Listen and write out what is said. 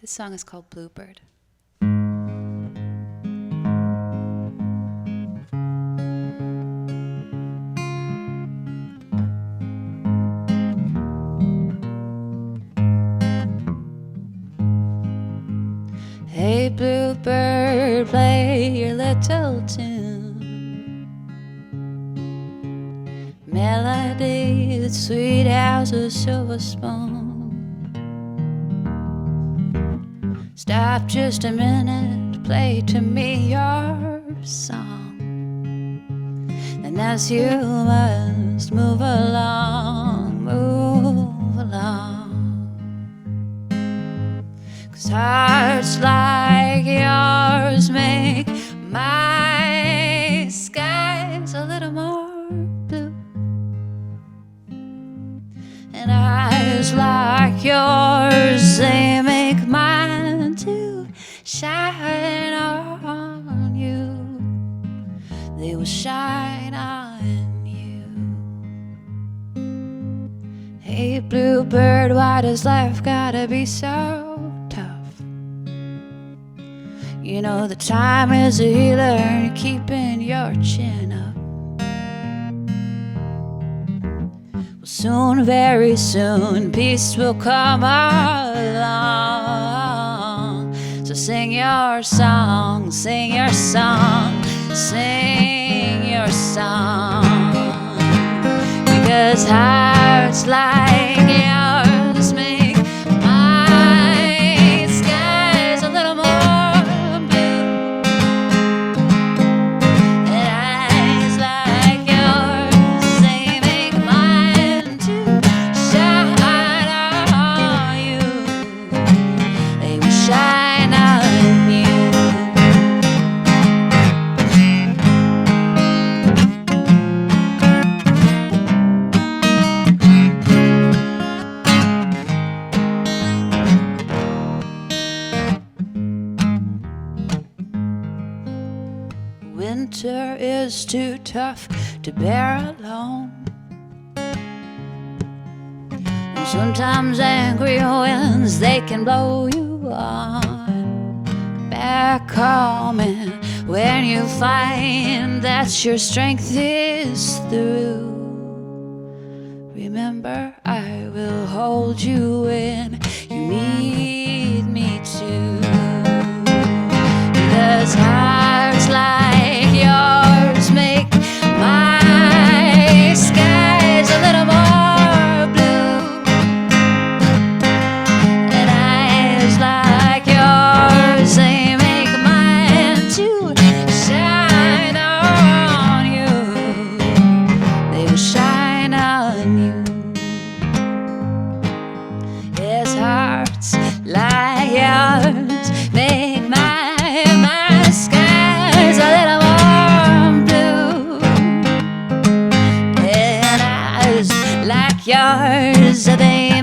This song is called Bluebird. Hey bluebird, play your little tune. Melody that's sweet as a silver spoon. Stop just a minute, play to me your song. And as you must move along, move along. 'Cause hearts like yours make my skies a little more blue. And eyes like yours, they make mine to shine on you. They will shine on you. Hey bluebird, why does life gotta be so tough? You know the time is a healer and keeping your chin up. Well, soon, very soon, peace will come along. So sing your song, sing your song, sing your song. Because hearts like yours make my skies a little more blue. And eyes like yours, they make mine to shine on you. They will shine on you. Winter is too tough to bear alone. And sometimes angry winds, they can blow you on. Back home, and when you find that your strength is through, remember I will hold you when you need me to. Because hearts like yours make my skies a little more blue. And eyes like yours, they make mine to shine on you. They will shine on you. Yes, hearts like yours make my skies a little more blue. And eyes like yours, they